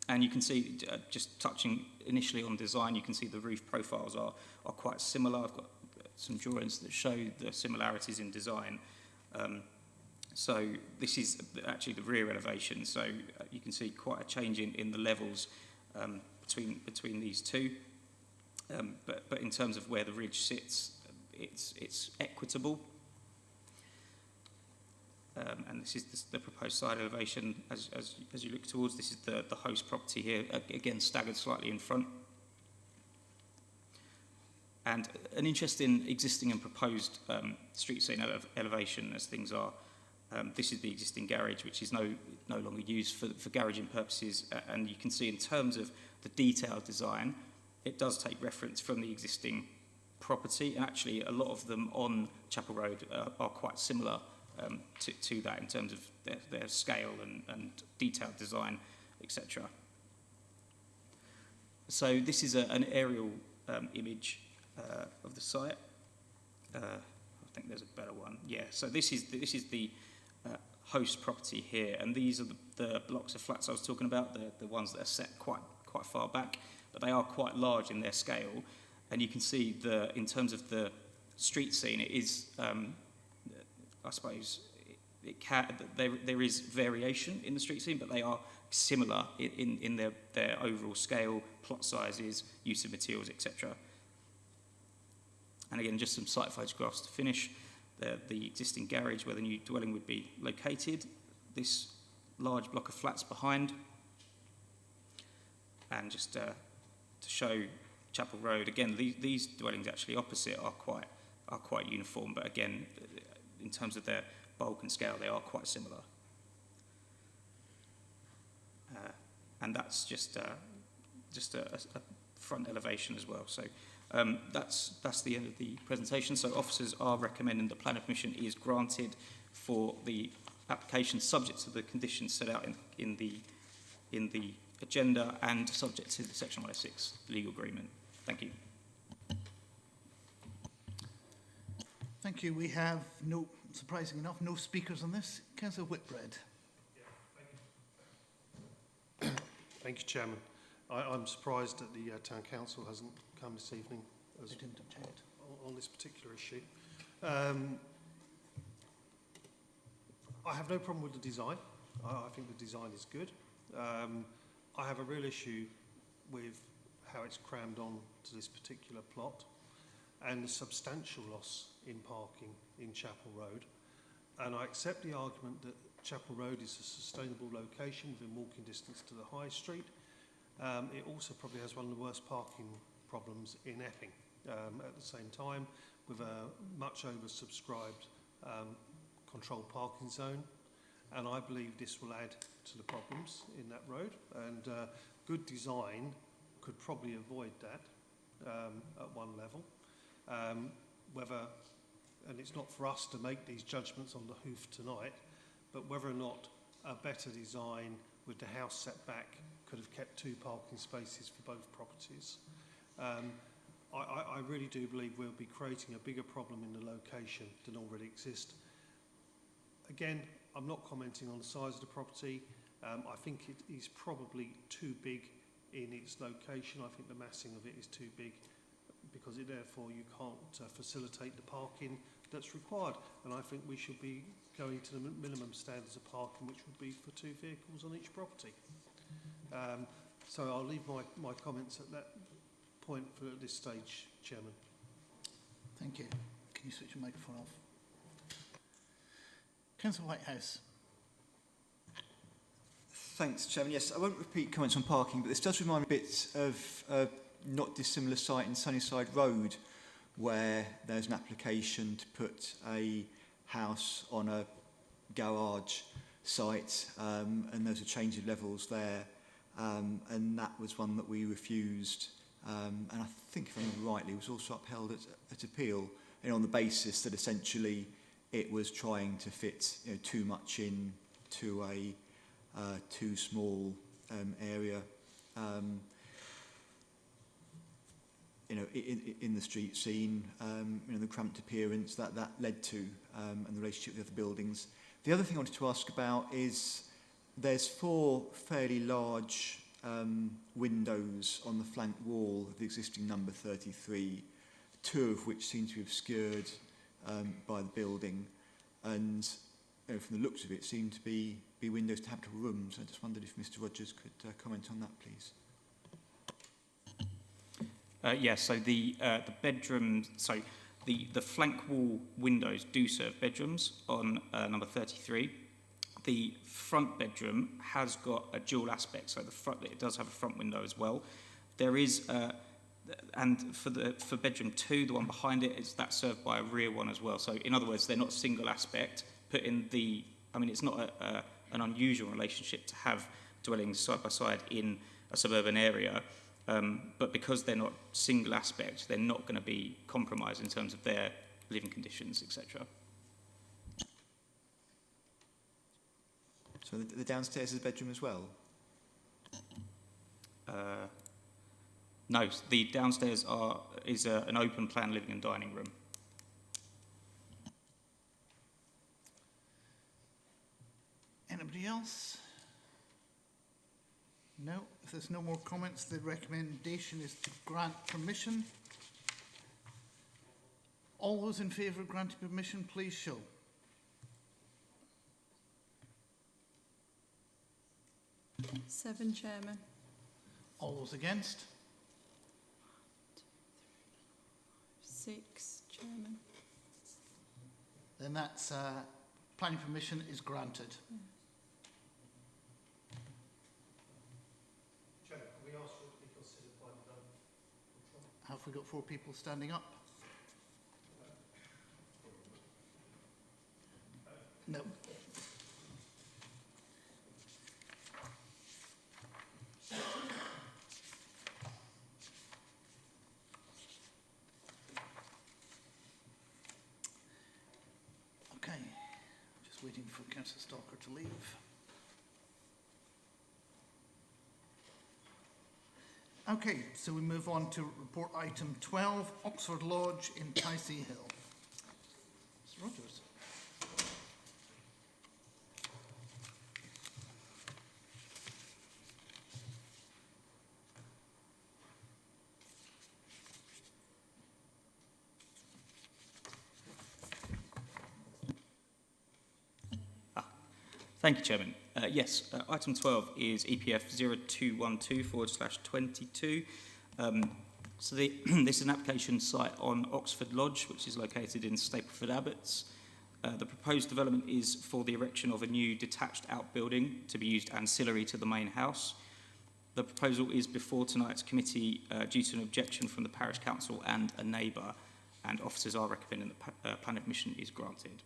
And you can see, just touching initially on design, you can see the roof profiles are quite similar. I've got some drawings that show the similarities in design. So this is actually the rear elevation. So you can see quite a change in the levels between these two. But in terms of where the ridge sits, it's equitable. And this is the proposed side elevation as you look towards. This is the host property here, again staggered slightly in front. And an interesting existing and proposed street scene elevation as things are. This is the existing garage, which is no longer used for garaging purposes. And you can see in terms of the detailed design, it does take reference from the existing property. And actually, a lot of them on Chapel Road are quite similar to that in terms of their scale and detailed design, etc. So this is an aerial image of the site. I think there's a better one. Yeah. So this is the host property here, and these are the blocks of flats I was talking about, the ones that are set quite far back, but they are quite large in their scale. And you can see in terms of the street scene, it is, I suppose, there is variation in the street scene, but they are similar in their overall scale, plot sizes, use of materials, etc. And again, just some site photographs to finish. The existing garage where the new dwelling would be located, this large block of flats behind, and just to show Chapel Road again. These dwellings actually opposite are quite uniform, but again, in terms of their bulk and scale, they are quite similar. And that's just a front elevation as well. So. That's the end of the presentation. So officers are recommending the planning permission is granted for the application, subject to the conditions set out in the agenda and subject to the Section 106 legal agreement. Thank you. Thank you. We have surprising enough, no speakers on this. Councillor Whitbread. Thank you, Chairman. I'm surprised that the Town Council hasn't come this evening on this particular issue. I have no problem with the design. I think the design is good. I have a real issue with how it's crammed on to this particular plot and the substantial loss in parking in Chapel Road. And I accept the argument that Chapel Road is a sustainable location within walking distance to the High Street. It also probably has one of the worst parking problems in Epping at the same time, with a much oversubscribed controlled parking zone. And I believe this will add to the problems in that road. And good design could probably avoid that at one level. And it's not for us to make these judgments on the hoof tonight, but whether or not a better design with the house set back could have kept 2 parking spaces for both properties. I really do believe we'll be creating a bigger problem in the location than already exists. Again, I'm not commenting on the size of the property. I think it is probably too big in its location. I think the massing of it is too big because therefore you can't facilitate the parking that's required. And I think we should be going to the minimum standards of parking, which would be for 2 vehicles on each property. So I'll leave my comments at that point for at this stage, Chairman. Thank you. Can you switch your microphone off? Councillor Whitehouse. Thanks, Chairman. Yes, I won't repeat comments on parking, but this does remind me a bit of a not dissimilar site in Sunnyside Road, where there's an application to put a house on a garage site, and there's a change of levels there, and that was one that we refused, and I think, if I remember rightly, it was also upheld at appeal, on the basis that essentially it was trying to fit too much in to a too small area, in the street scene, the cramped appearance that led to, and the relationship with other buildings. The other thing I wanted to ask about is there's 4 fairly large windows on the flank wall of the existing number 33, two of which seem to be obscured by the building, and from the looks of it seem to be windows to habitable rooms. I just wondered if Mr. Rogers could comment on that, please. Yes, so the bedrooms, so the flank wall windows do serve bedrooms on number 33. The front bedroom has got a dual aspect, so it does have a front window as well. There is, and for bedroom 2, the one behind it, that's served by a rear one as well. So in other words, they're not single aspect. It's not an unusual relationship to have dwellings side by side in a suburban area. But because they're not single aspect, they're not going to be compromised in terms of their living conditions, etc. So the downstairs is a bedroom as well? No, the downstairs is an open plan living and dining room. Anybody else? No. If there's no more comments, the recommendation is to grant permission. All those in favour of granting permission, please show. Seven, Chairman. All those against? 6, Chairman. Then that's planning permission is granted. Have we got 4 people standing up? No. Okay, just waiting for Councillor Stalker to leave. Okay, so we move on to report item 12, Oxford Lodge in Ticey Hill. Mr. Rogers. Thank you, Chairman. Yes, item 12 is EPF 0212/22. So this is an application site on Oxford Lodge, which is located in Stapleford Abbots. The proposed development is for the erection of a new detached outbuilding to be used ancillary to the main house. The proposal is before tonight's committee due to an objection from the parish council and a neighbour, and officers are recommending that planning permission is granted.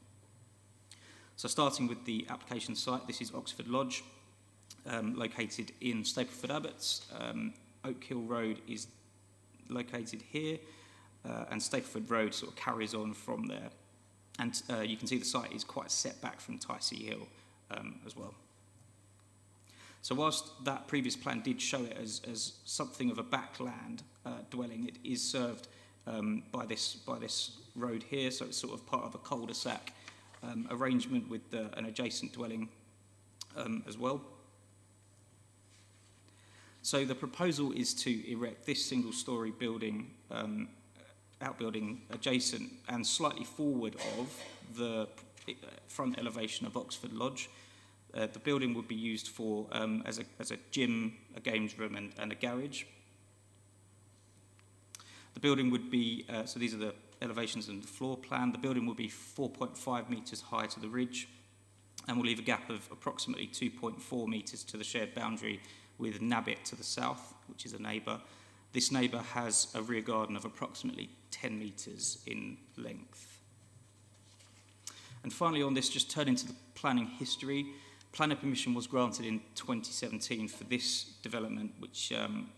So starting with the application site, this is Oxford Lodge, located in Stapleford Abbots. Oak Hill Road is located here, and Stapleford Road sort of carries on from there. And you can see the site is quite set back from Ticey Hill as well. So whilst that previous plan did show it as something of a backland dwelling, it is served by this road here, so it's sort of part of a cul-de-sac arrangement with an adjacent dwelling as well. So the proposal is to erect this single-storey building, outbuilding adjacent and slightly forward of the front elevation of Oxford Lodge. The building would be used for as a gym, a games room and a garage. The building would be, so these are the elevations and the floor plan. The building will be 4.5 metres high to the ridge and will leave a gap of approximately 2.4 metres to the shared boundary with Nabbit to the south, which is a neighbour. This neighbour has a rear garden of approximately 10 metres in length. And finally on this, just turning to the planning history, planning permission was granted in 2017 for this development, which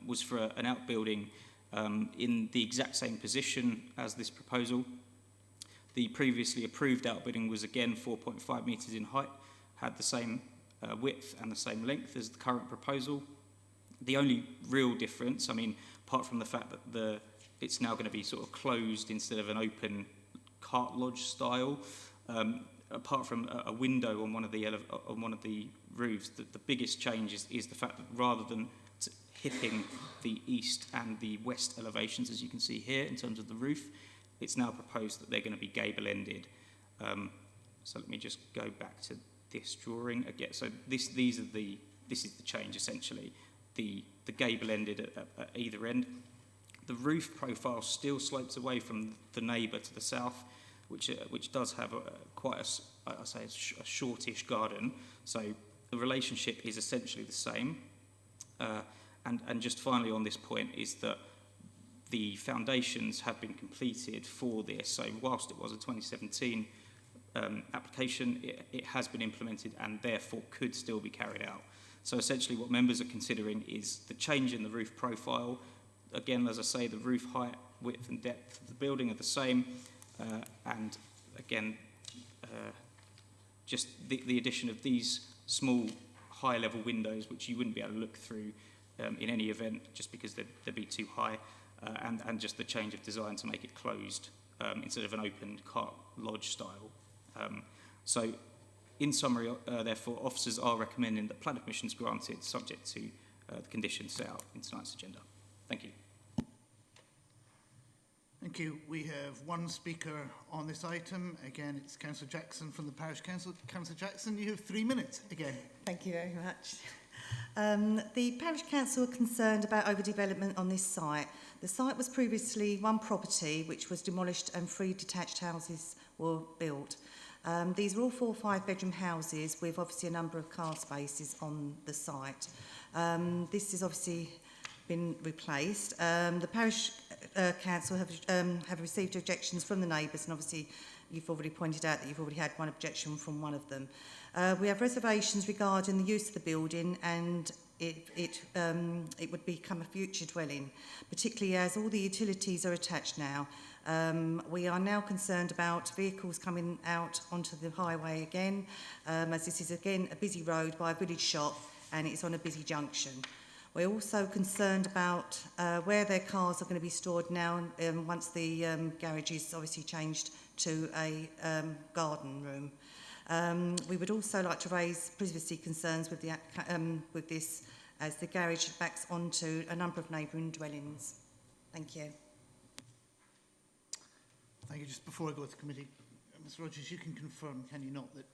was for an outbuilding in the exact same position as this proposal. The previously approved outbuilding was again 4.5 metres in height, had the same width and the same length as the current proposal. The only real difference, apart from the fact that it's now going to be sort of closed instead of an open cart lodge style, apart from a window on one of the roofs, the biggest change is the fact that rather than hipping the east and the west elevations, as you can see here, in terms of the roof. It's now proposed that they're going to be gable-ended. So let me just go back to this drawing again. So this is the change, essentially. The gable-ended at either end. The roof profile still slopes away from the neighbour to the south, which does have quite a shortish garden. So the relationship is essentially the same. And just finally on this point is that the foundations have been completed for this. So whilst it was a 2017 application, it has been implemented and therefore could still be carried out. So essentially what members are considering is the change in the roof profile. Again, as I say, the roof height, width and depth of the building are the same. And again, just the addition of these small high-level windows, which you wouldn't be able to look through in any event, just because they'd be too high, and just the change of design to make it closed instead of an open cart lodge style. So, in summary, therefore, officers are recommending that planning permission is granted, subject to the conditions set out in tonight's agenda. Thank you. Thank you. We have one speaker on this item. Again, it's Councillor Jackson from the Parish Council. Councillor Jackson, you have 3 minutes again. Thank you very much. The Parish Council are concerned about overdevelopment on this site. The site was previously one property which was demolished and 3 detached houses were built. These were all 4 or 5 bedroom houses with obviously a number of car spaces on the site. This has obviously been replaced. The Parish Council have received objections from the neighbours, and obviously you've already pointed out that you've already had one objection from one of them. We have reservations regarding the use of the building, and it would become a future dwelling, particularly as all the utilities are attached now. We are now concerned about vehicles coming out onto the highway again, as this is again a busy road by a village shop and it's on a busy junction. We're also concerned about where their cars are going to be stored now once the garage is obviously changed to a garden room. We would also like to raise privacy concerns with this, as the garage backs onto a number of neighbouring dwellings. Thank you. Thank you. Just before I go to committee, Ms Rogers, you can confirm, can you not, that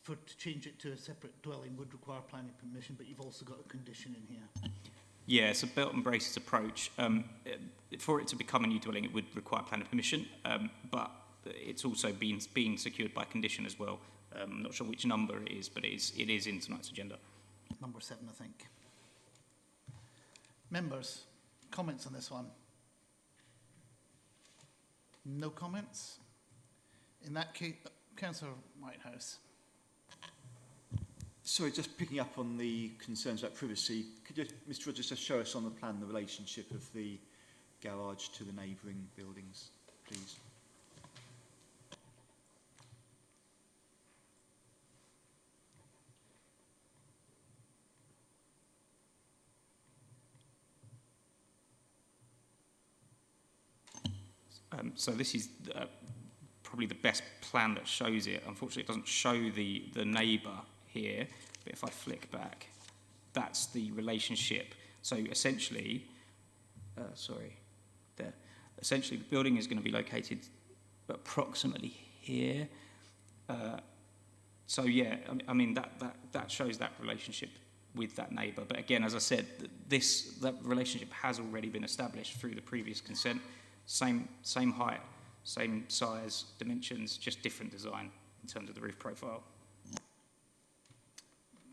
to change it to a separate dwelling would require planning permission, but you've also got a condition in here. Yeah, it's a belt and braces approach. For it to become a new dwelling, it would require planning permission, but it's also being secured by condition as well. I'm not sure which number it is, but it is in tonight's agenda. Number 7, I think. Members, comments on this one? No comments? In that case, Councillor Whitehouse. Sorry, just picking up on the concerns about privacy, could you, Mr Rogers, just show us on the plan the relationship of the garage to the neighbouring buildings, please? So this is probably the best plan that shows it. Unfortunately, it doesn't show the neighbour here, but if I flick back, that's the relationship. So essentially, essentially the building is going to be located approximately here. So yeah, I mean that shows that relationship with that neighbour. But again, as I said, that relationship has already been established through the previous consent. Same height, same size, dimensions, just different design in terms of the roof profile.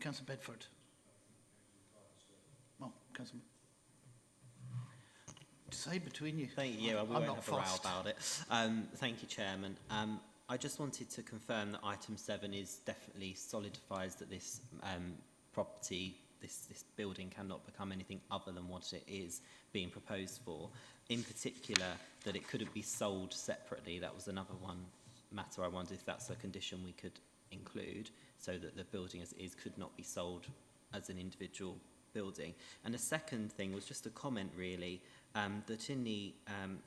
Councillor Bedford. Oh, Councillor. Decide between you. Thank you. Yeah, we won't have a row about it. Thank you, Chairman. I just wanted to confirm that item 7 is definitely solidifies that this property, this building cannot become anything other than what it is being proposed for. In particular, that it couldn't be sold separately. That was another one matter. I wondered if that's a condition we could include, so that the building as is could not be sold as an individual building. And the second thing was just a comment, really, that in the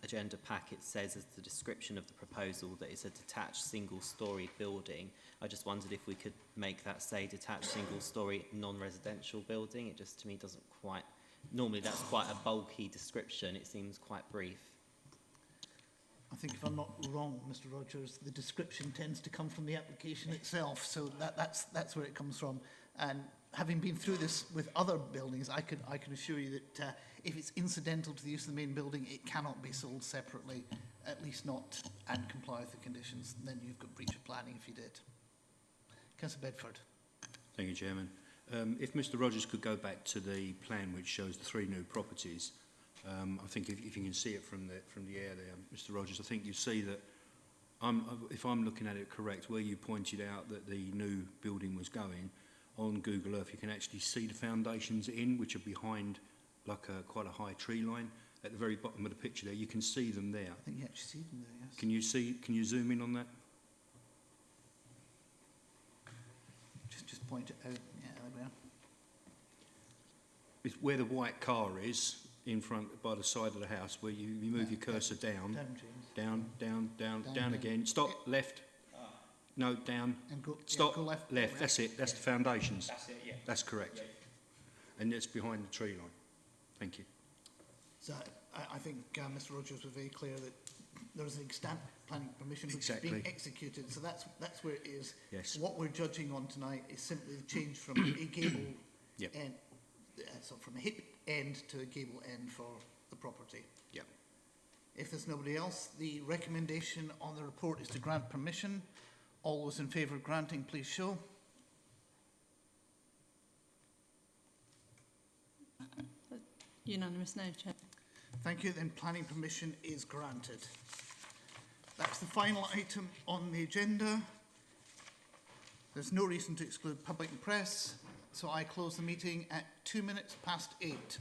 agenda pack it says as the description of the proposal that it's a detached single-storey building. I just wondered if we could make that say detached single-storey non-residential building. It just, to me, doesn't quite normally that's quite a bulky description. It seems quite brief. I think if I'm not wrong, Mr. Rogers, the description tends to come from the application itself, so that's where it comes from. And having been through this with other buildings, I can assure you that if it's incidental to the use of the main building, it cannot be sold separately, at least not and comply with the conditions. And then you've got breach of planning if you did. Councillor Bedford. Thank you, Chairman. If Mr. Rogers could go back to the plan which shows the 3 new properties, I think if you can see it from the air there, Mr. Rogers, I think you see that, if I'm looking at it correct, where you pointed out that the new building was going, on Google Earth you can actually see the foundations which are behind like quite a high tree line at the very bottom of the picture there. You can see them there. I think you actually see them there, yes. Can you zoom in on that? Just point it out. Yeah, there we are. It's where the white car is in front by the side of the house, where you move your cursor down, down again. Stop, left. No, down. And go, stop, yeah, go left. left. That's it. That's the foundations. That's it, yeah. That's correct. Yeah. And it's behind the tree line. Thank you. So I think Mr. Rogers was very clear that there is an extant planning permission which Exactly. is being executed. So that's where it is. Yes. What we're judging on tonight is simply the change from a gable Yep. end, so from a hip end to a gable end for the property. Yep. If there's nobody else, the recommendation on the report is to grant permission. All those in favour of granting, please show. Unanimous no, Chair. Thank you. Then planning permission is granted. That's the final item on the agenda. There's no reason to exclude public and press, so I close the meeting at 8:02.